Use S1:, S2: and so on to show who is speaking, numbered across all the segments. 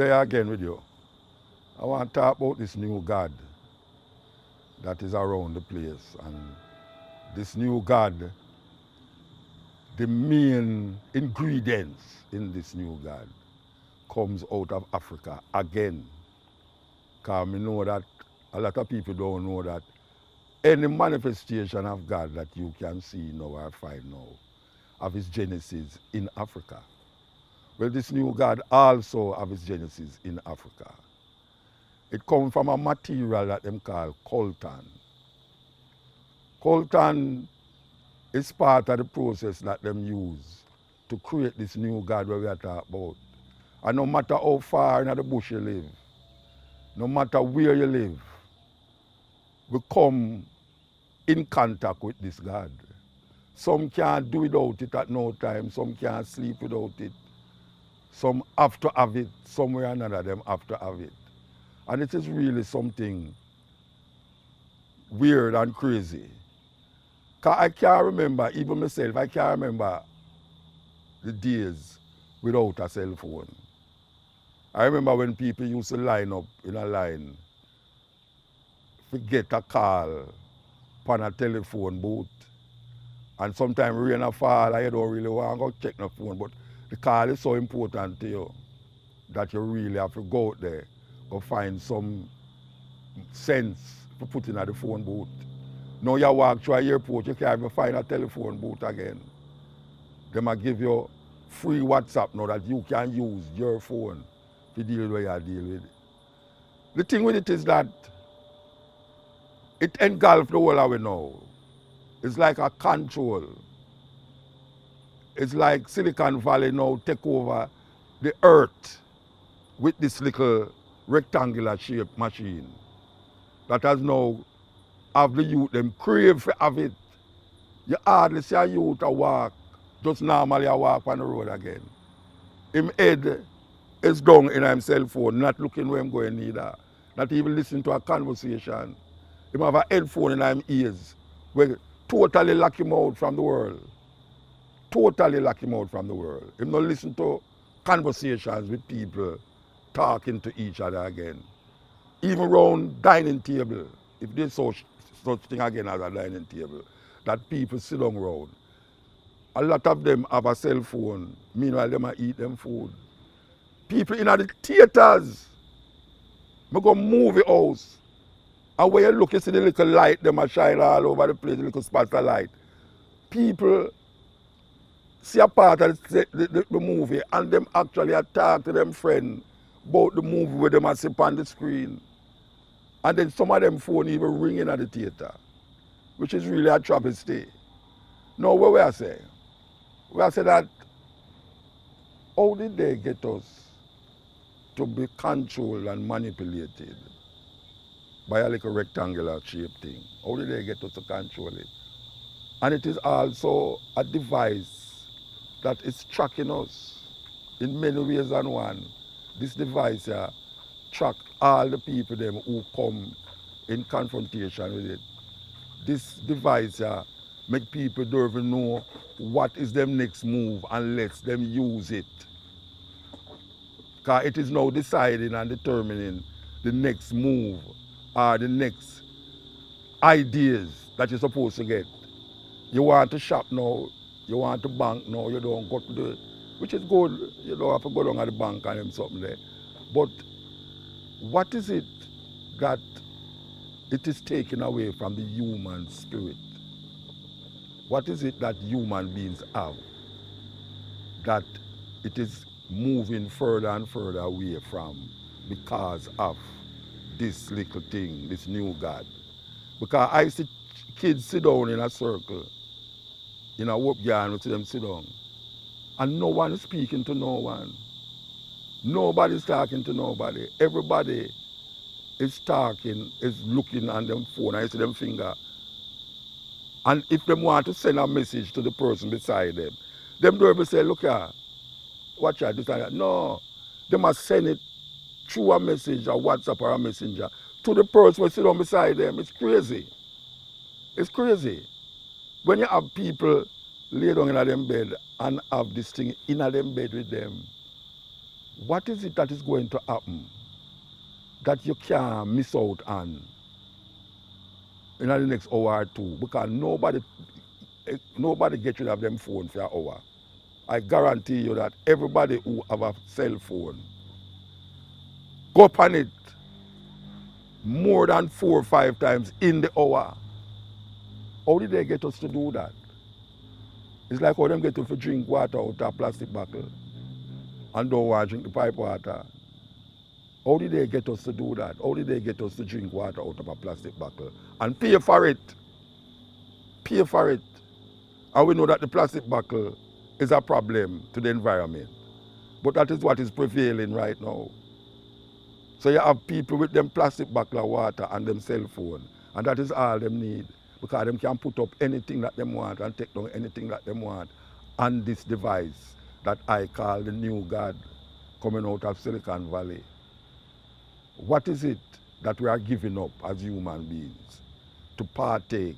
S1: There again with you. I want to talk about this new God that is around the place. And this new God, the main ingredients in this new God comes out of Africa again. Because we know that a lot of people don't know that any manifestation of God that you can see now or find now of its genesis in Africa. Well, this new God also have its genesis in Africa. It comes from a material that them call coltan. Coltan is part of the process that them use to create this new God where we are talking about. And no matter how far in the bush you live, no matter where you live, we come in contact with this God. Some can't do without it at no time, some can't sleep without it. Some have to have it, somewhere or another them have to have it. And it is really something weird and crazy. Because I can't remember, even myself, I can't remember the days without a cell phone. I remember when people used to line up in a line to get a call on a telephone booth. And sometimes rain a fall and you don't really want to go check the phone, but the call is so important to you that you really have to go out there, go find some sense to put in at the phone booth. Now you walk through an airport, you can't even find a telephone booth again. They might give you free WhatsApp now that you can use your phone to deal with what you deal with. The thing with it is that it engulfs the whole of it now. It's like a control. It's like Silicon Valley now take over the earth with this little rectangular shaped machine that has now have the youth them crave for have it. You hardly see a youth a walk, just normally a walk on the road again. Him head is down in his cell phone, not looking where I'm going neither. Not even listening to a conversation. Him have a headphone in his ears where totally lock him out from the world. Totally lock him out from the world. Him not listen to conversations with people talking to each other again. Even around dining table, if there's such thing again as a dining table, that people sit down around. A lot of them have a cell phone, meanwhile they might eat them food. People in the theaters, I go movie house, and when you look, you see the little light, them a shine all over the place, the little spots of light. People see a part of the movie and them actually talk to them friend about the movie where them a see on the screen. And then some of them phone even ringing at the theater, which is really a travesty. Now what we are saying? We are saying that how did they get us to be controlled and manipulated by a little rectangular shaped thing? How did they get us to control it? And it is also a device that is tracking us in many ways than one. This device here track all the people them who come in confrontation with it. This device here make people don't even know what is their next move unless them use it. Because it is now deciding and determining the next move or the next ideas that you're supposed to get. You want to shop now, you want to bank now, you don't go to the, which is good, you don't have to go down at the bank and something there. But what is it that it is taking away from the human spirit? What is it that human beings have that it is moving further and further away from because of this little thing, this new God? Because I see kids sit down in a circle, in a whoop yard, we see them sit down, and no one is speaking to no one. Nobody's talking to nobody. Everybody is talking, is looking on them phone, I see them finger. And if they want to send a message to the person beside them don't ever say, look here, watch out, this and that. No, they must send it through a message, a WhatsApp or a messenger, to the person who sit down beside them. It's crazy. It's crazy. When you have people lay down in them bed and have this thing in them bed with them, What is it that is going to happen that you can't miss out on in the next hour or two? Because nobody gets rid of them phone for an hour. I guarantee you that everybody who have a cell phone go up on it more than 4 or 5 times in the hour. How did they get us to do that? It's like how them get us to drink water out of a plastic bottle and don't want to drink the pipe water. How did they get us to do that? How did they get us to drink water out of a plastic bottle and pay for it? Pay for it. And we know that the plastic bottle is a problem to the environment. But that is what is prevailing right now. So you have people with them plastic bottle of water and them cell phone, and that is all them need, because them can put up anything that them want and take down anything that them want on this device that I call the new God coming out of Silicon Valley. What is it that we are giving up as human beings to partake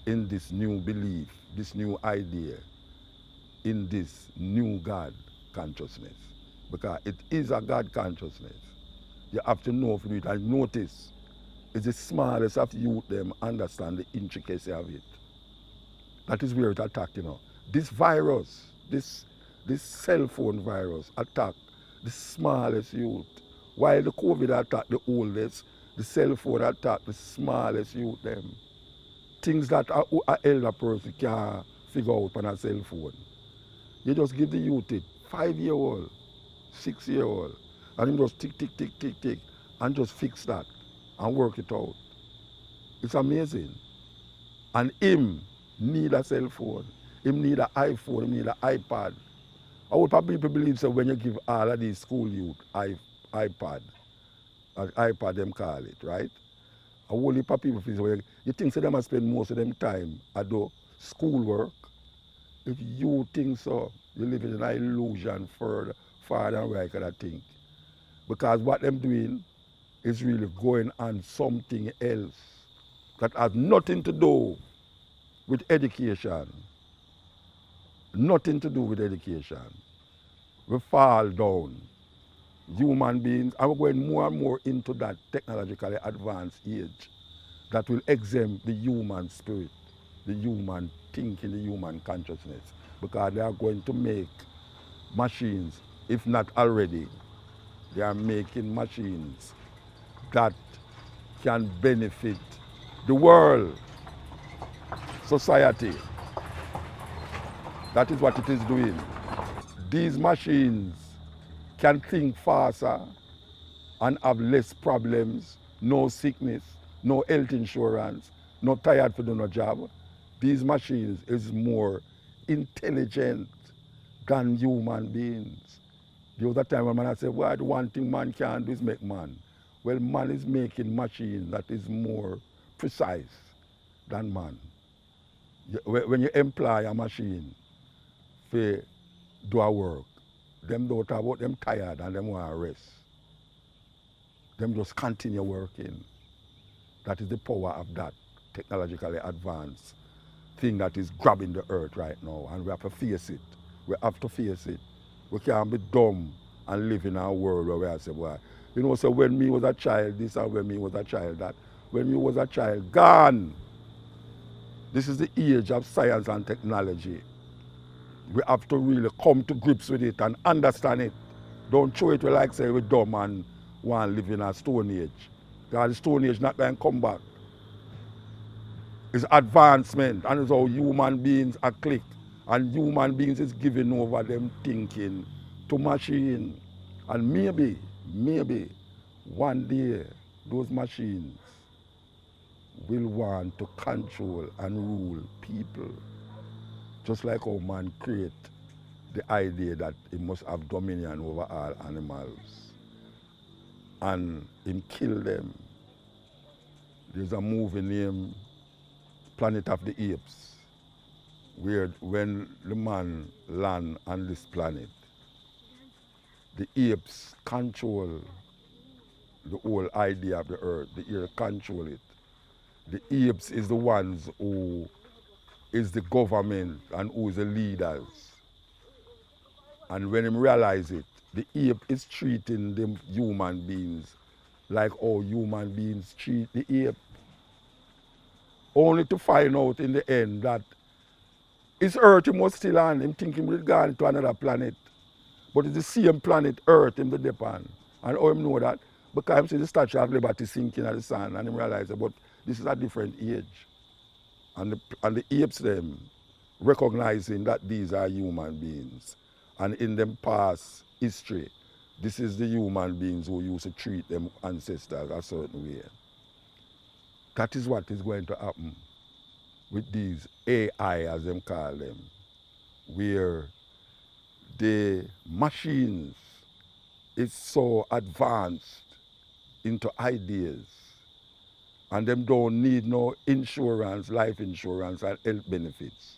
S1: in this new belief, this new idea, in this new God consciousness? Because it is a God consciousness. You have to know for it. And notice, it's the smallest of youth them understand the intricacy of it. That is where it attacked, you know. This virus, this cell phone virus attack the smallest youth. While the COVID attacked the oldest, the cell phone attacked the smallest youth them. Things that an elder person can't figure out on a cell phone. You just give the youth it, 5-year-old, 6-year-old, and him just tick, tick, tick, tick, tick, and just fix that and work it out. It's amazing. And him need a cell phone. Him need an iPhone, him need an iPad. I would probably believe so when you give all of these school youth iPad, them call it, right? A whole heap of people feel you think so they must spend most of them time at the school work. If you think so, you live in an illusion further than where I could think. Because what them doing is really going on something else that has nothing to do with education. Nothing to do with education. We fall down. Human beings, and we're going more and more into that technologically advanced age that will exempt the human spirit, the human thinking, the human consciousness, because they are going to make machines, if not already, they are making machines that can benefit the world, society. That is what it is doing. These machines can think faster and have less problems, no sickness, no health insurance, no tired for doing a job. These machines is more intelligent than human beings. The other time when man said, well, the one thing man can do is make man. Well, man is making machine that is more precise than man. When you employ a machine for do a work, them don't talk about them tired and them want to rest. Them just continue working. That is the power of that technologically advanced thing that is grabbing the earth right now, and we have to face it. We have to face it. We can't be dumb and live in a world where we say, well, you know, so when me was a child this and when me was a child that. When me was a child, gone. This is the age of science and technology. We have to really come to grips with it and understand it. Don't throw it like say we're dumb and want to live in a stone age. Because the stone age not going to come back. It's advancement, and it's how human beings are click. And human beings is giving over them thinking to machine. And maybe, one day, those machines will want to control and rule people. Just like how man create the idea that he must have dominion over all animals. And him kill them. There's a movie named Planet of the Apes, where when the man land on this planet, the apes control the whole idea of the earth. The air control it. The apes is the ones who is the government and who is the leaders. And when him realize it, the ape is treating them human beings like how human beings treat the ape. Only to find out in the end that his earth him was still on, him thinking we'd gone to another planet. But it's the same planet, Earth, him the depend. And how him know that? Because him see the Statue of Liberty sinking at the sun and him realize that but this is a different age. And the apes them recognizing that these are human beings. And in them past history, this is the human beings who used to treat them ancestors a certain way. That is what is going to happen with these AI, as them call them, where the machines is so advanced into ideas and them don't need no insurance, life insurance and health benefits.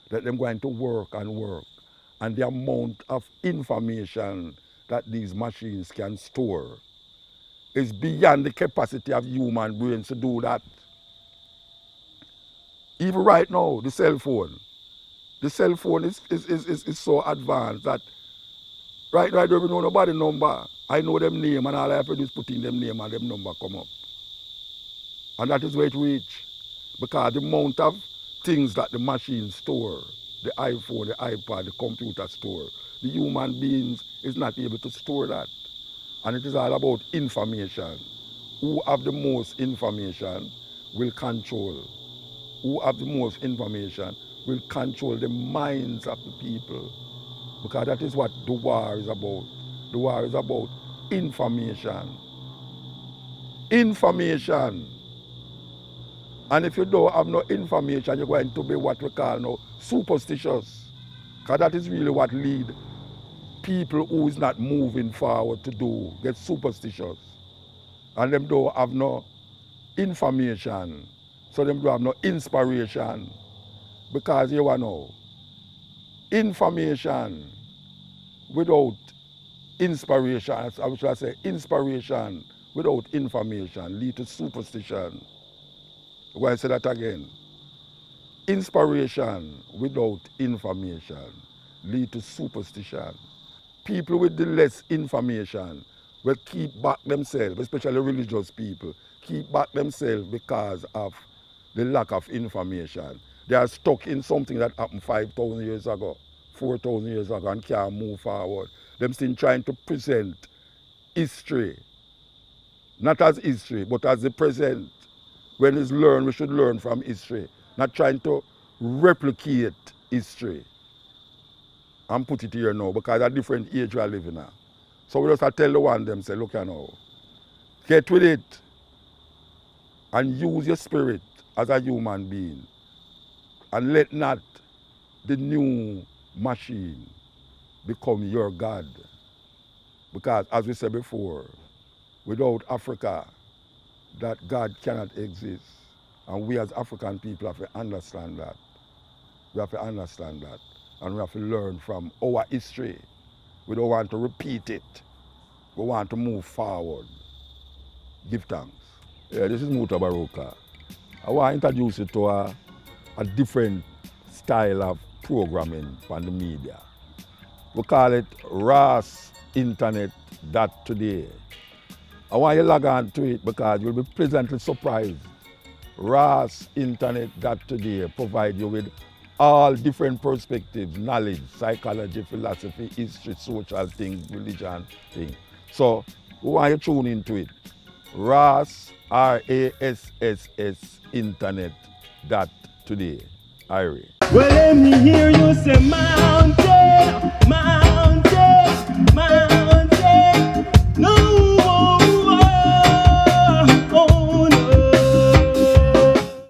S1: That them going to work. And the amount of information that these machines can store is beyond the capacity of human brains to do that. Even right now, the cell phone is so advanced that right now, we know nobody number. I know them name and all I have to do is put in them name and them number come up. And that is where it reach. Because the amount of things that the machines store, the iPhone, the iPad, the computer store, the human beings is not able to store that. And it is all about information. Who have the most information will control. Who have the most information will control the minds of the people. Because that is what the war is about. The war is about information. Information. And if you don't have no information, you're going to be what we call now superstitious. Because that is really what lead people who is not moving forward to do, get superstitious. And them don't have no information. So them don't have no inspiration. Because you know, information without inspiration, I should say inspiration without information lead to superstition. I'm going to say that again. Inspiration without information lead to superstition. People with the less information will keep back themselves, especially religious people, keep back themselves because of the lack of information. They are stuck in something that happened 5,000 years ago, 4,000 years ago and can't move forward. Them still trying to present history, not as history, but as the present. When it's learned, we should learn from history, not trying to replicate history. And put it here now, because a different age we are living now. So we just tell the one them, say, look here now, get with it and use your spirit as a human being. And let not the new machine become your God. Because as we said before, without Africa, that God cannot exist. And we as African people have to understand that. We have to understand that. And we have to learn from our history. We don't want to repeat it. We want to move forward. Give thanks. Yeah, this is Mutabaruka. I want to introduce you to a different style of programming on the media. We call it RAS Internet Today. I want you to log on to it because you'll be pleasantly surprised. RAS Internet Today provide you with all different perspectives, knowledge, psychology, philosophy, history, social things, religion things. So we want you to tune into it. RAS, RASSS Internet Today. Irie.
S2: Well, let me hear you say mountain, mountain.